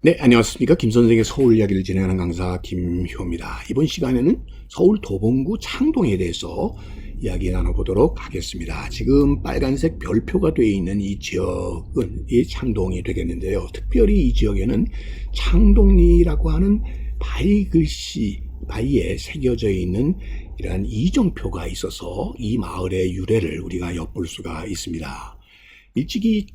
네, 안녕하십니까. 김선생의 서울 이야기를 진행하는 강사 김효입니다. 이번 시간에는 서울 도봉구 창동에 대해서 이야기 나눠보도록 하겠습니다. 지금 빨간색 별표가 되어 있는 이 지역은 이 창동이 되겠는데요. 특별히 이 지역에는 창동리라고 하는 바위 글씨, 바위에 새겨져 있는 이러한 이정표가 있어서 이 마을의 유래를 우리가 엿볼 수가 있습니다. 일찍이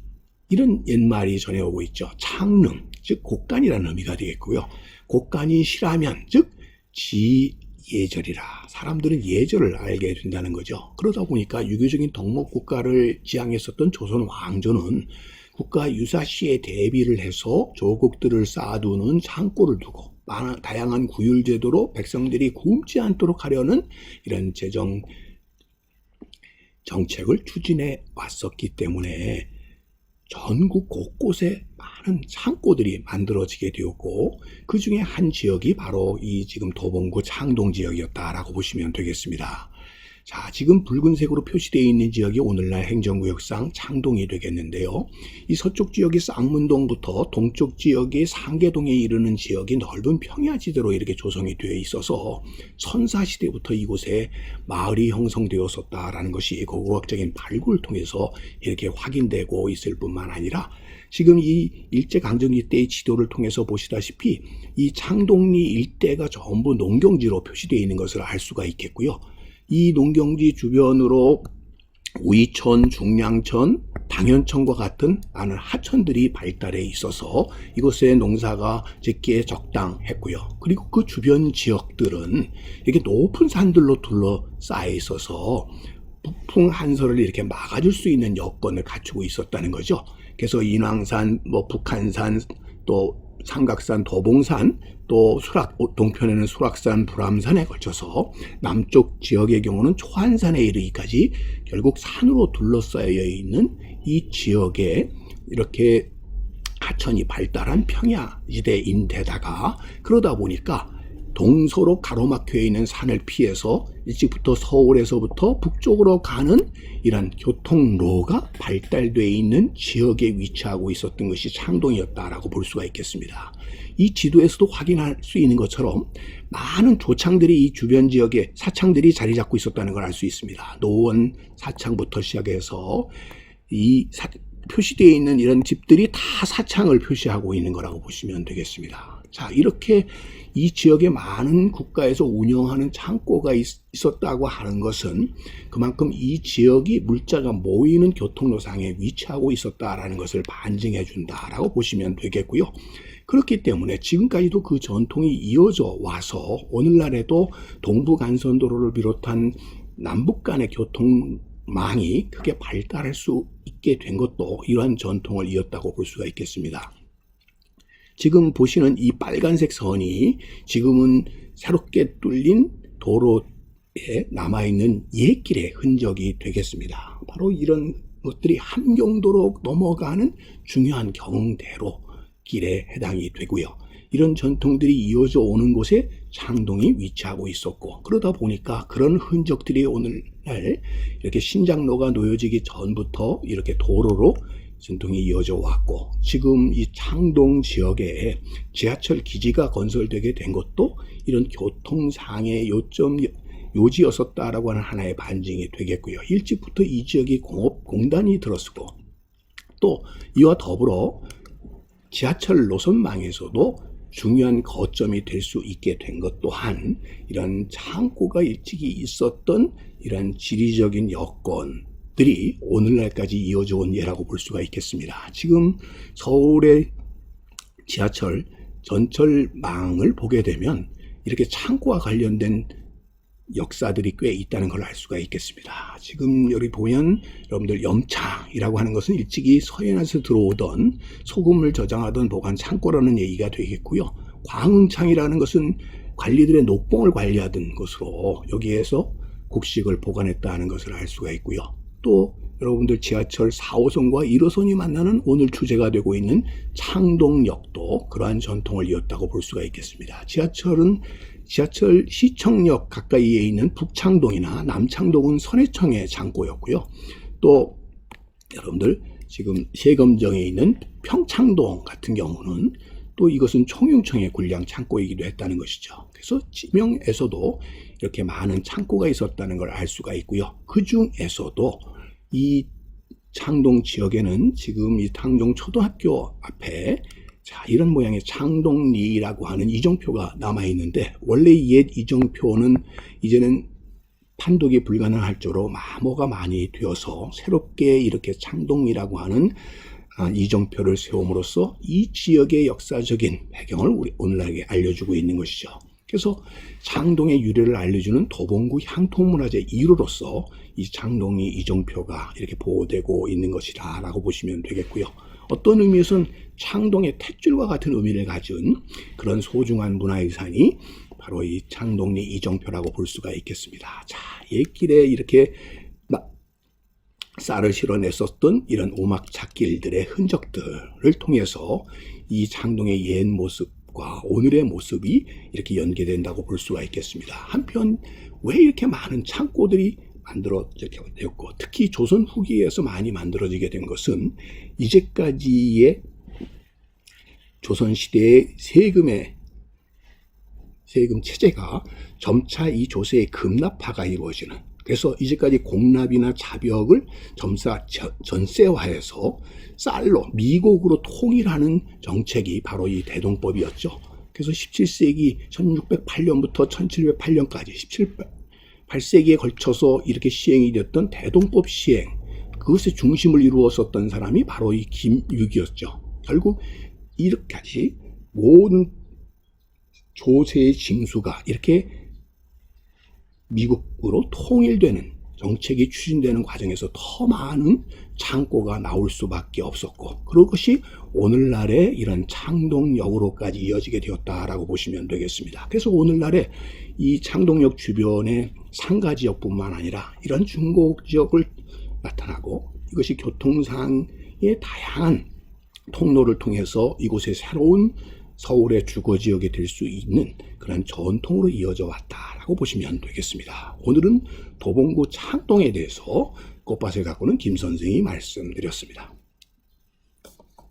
이런 옛말이 전해오고 있죠. 창릉, 즉 곡간이라는 의미가 되겠고요. 곡간이 실하면 즉 지예절이라, 사람들은 예절을 알게 된다는 거죠. 그러다 보니까 유교적인 덕목 국가를 지향했었던 조선 왕조는 국가 유사시에 대비를 해서 조국들을 쌓아두는 창고를 두고 다양한 구휼 제도로 백성들이 굶지 않도록 하려는 이런 재정 정책을 추진해 왔었기 때문에 전국 곳곳에 많은 창고들이 만들어지게 되었고, 그 중에 한 지역이 바로 이 지금 도봉구 창동 지역이었다라고 보시면 되겠습니다. 자, 지금 붉은색으로 표시되어 있는 지역이 오늘날 행정구역상 창동이 되겠는데요. 이 서쪽 지역의 쌍문동부터 동쪽 지역의 상계동에 이르는 지역이 넓은 평야지대로 이렇게 조성이 되어 있어서 선사시대부터 이곳에 마을이 형성되었었다라는 것이 고고학적인 발굴을 통해서 이렇게 확인되고 있을 뿐만 아니라, 지금 이 일제강점기 때의 지도를 통해서 보시다시피 이 창동리 일대가 전부 농경지로 표시되어 있는 것을 알 수가 있겠고요. 이 농경지 주변으로 우이천, 중량천, 당연천과 같은 많은 하천들이 발달해 있어서 이곳에 농사가 짓기에 적당했고요. 그리고 그 주변 지역들은 이렇게 높은 산들로 둘러싸여 있어서 북풍 한설을 이렇게 막아줄 수 있는 여건을 갖추고 있었다는 거죠. 그래서 인왕산, 북한산, 또 삼각산, 도봉산, 또 동편에는 수락산, 불암산에 걸쳐서 남쪽 지역의 경우는 초안산에 이르기까지 결국 산으로 둘러싸여 있는 이 지역에 이렇게 하천이 발달한 평야지대인데다가, 그러다 보니까 동서로 가로막혀 있는 산을 피해서 일찍부터 서울에서부터 북쪽으로 가는 이런 교통로가 발달되어 있는 지역에 위치하고 있었던 것이 창동이었다라고 볼 수가 있겠습니다. 이 지도에서도 확인할 수 있는 것처럼 많은 조창들이 이 주변 지역에 사창들이 자리 잡고 있었다는 걸 알 수 있습니다. 노원 사창부터 시작해서 표시되어 있는 이런 집들이 다 사창을 표시하고 있는 거라고 보시면 되겠습니다. 자, 이렇게 이 지역에 많은 국가에서 운영하는 창고가 있었다고 하는 것은 그만큼 이 지역이 물자가 모이는 교통로상에 위치하고 있었다라는 것을 반증해 준다라고 보시면 되겠고요. 그렇기 때문에 지금까지도 그 전통이 이어져 와서 오늘날에도 동부간선도로를 비롯한 남북 간의 교통망이 크게 발달할 수 있게 된 것도 이러한 전통을 이었다고 볼 수가 있겠습니다. 지금 보시는 이 빨간색 선이 지금은 새롭게 뚫린 도로에 남아있는 옛길의 흔적이 되겠습니다. 바로 이런 것들이 함경도로 넘어가는 중요한 경대로 길에 해당이 되고요. 이런 전통들이 이어져 오는 곳에 창동이 위치하고 있었고, 그러다 보니까 그런 흔적들이 오늘날 이렇게 신장로가 놓여지기 전부터 이렇게 도로로 전통이 이어져 왔고, 지금 이 창동 지역에 지하철 기지가 건설되게 된 것도 이런 교통상의 요지였었다라고 하는 하나의 반증이 되겠고요. 일찍부터 이 지역이 공업공단이 들어서고, 또 이와 더불어 지하철 노선망에서도 중요한 거점이 될 수 있게 된 것 또한 이런 창고가 일찍이 있었던 이런 지리적인 여건들이 오늘날까지 이어져 온 예라고 볼 수가 있겠습니다. 지금 서울의 지하철 전철망을 보게 되면 이렇게 창고와 관련된 역사들이 꽤 있다는 걸 알 수가 있겠습니다. 지금 여기 보면 여러분들 염창이라고 하는 것은 일찍이 서해안에서 들어오던 소금을 저장하던 보관 창고라는 얘기가 되겠고요. 광흥창이라는 것은 관리들의 녹봉을 관리하던 것으로 여기에서 곡식을 보관했다는 것을 알 수가 있고요. 또 여러분들 지하철 4호선과 1호선이 만나는 오늘 주제가 되고 있는 창동역도 그러한 전통을 이었다고 볼 수가 있겠습니다. 지하철 시청역 가까이에 있는 북창동이나 남창동은 선해청의 창고였고요. 또 여러분들 지금 세검정에 있는 평창동 같은 경우는 또 이것은 총융청의 군량 창고이기도 했다는 것이죠. 그래서 지명에서도 이렇게 많은 창고가 있었다는 걸 알 수가 있고요. 그 중에서도 이 창동 지역에는 지금 이 창동 초등학교 앞에 자, 이런 모양의 창동리라고 하는 이정표가 남아있는데, 원래 옛 이정표는 이제는 판독이 불가능할 정도로 마모가 많이 되어서 새롭게 이렇게 창동리라고 하는 이정표를 세움으로써 이 지역의 역사적인 배경을 우리 오늘날에게 알려주고 있는 것이죠. 그래서 창동의 유래를 알려주는 도봉구 향토문화재 1호로서 이 창동리 이정표가 이렇게 보호되고 있는 것이다 라고 보시면 되겠고요. 어떤 의미에서는 창동의 탯줄과 같은 의미를 가진 그런 소중한 문화유산이 바로 이 창동리 이정표라고 볼 수가 있겠습니다. 자, 옛길에 이렇게 쌀을 실어냈었던 이런 오막찻길들의 흔적들을 통해서 이 창동의 옛 모습과 오늘의 모습이 이렇게 연계된다고 볼 수가 있겠습니다. 한편 왜 이렇게 많은 창고들이 만들어졌고, 특히 조선 후기에서 많이 만들어지게 된 것은 이제까지의 조선시대의 세금 체제가 점차 이 조세의 급납화가 이루어지는, 그래서 이제까지 공납이나 자벽을 점차 전세화해서 쌀로 미국으로 통일하는 정책이 바로 이 대동법이었죠. 그래서 17세기 1608년부터 1708년까지 8세기에 걸쳐서 이렇게 시행이 됐던 대동법 시행, 그것의 중심을 이루었었던 사람이 바로 이 김육이었죠. 결국 이렇게까지 모든 조세의 징수가 이렇게 미국으로 통일되는 정책이 추진되는 과정에서 더 많은 창고가 나올 수밖에 없었고, 그것이 오늘날의 이런 창동역으로까지 이어지게 되었다라고 보시면 되겠습니다. 그래서 오늘날의 이 창동역 주변의 상가지역뿐만 아니라 이런 중고지역을 나타나고, 이것이 교통상의 다양한 통로를 통해서 이곳의 새로운 서울의 주거지역이 될 수 있는 그런 전통으로 이어져 왔다라고 보시면 되겠습니다. 오늘은 도봉구 창동에 대해서 꽃밭을 가꾸는 김 선생이 말씀드렸습니다.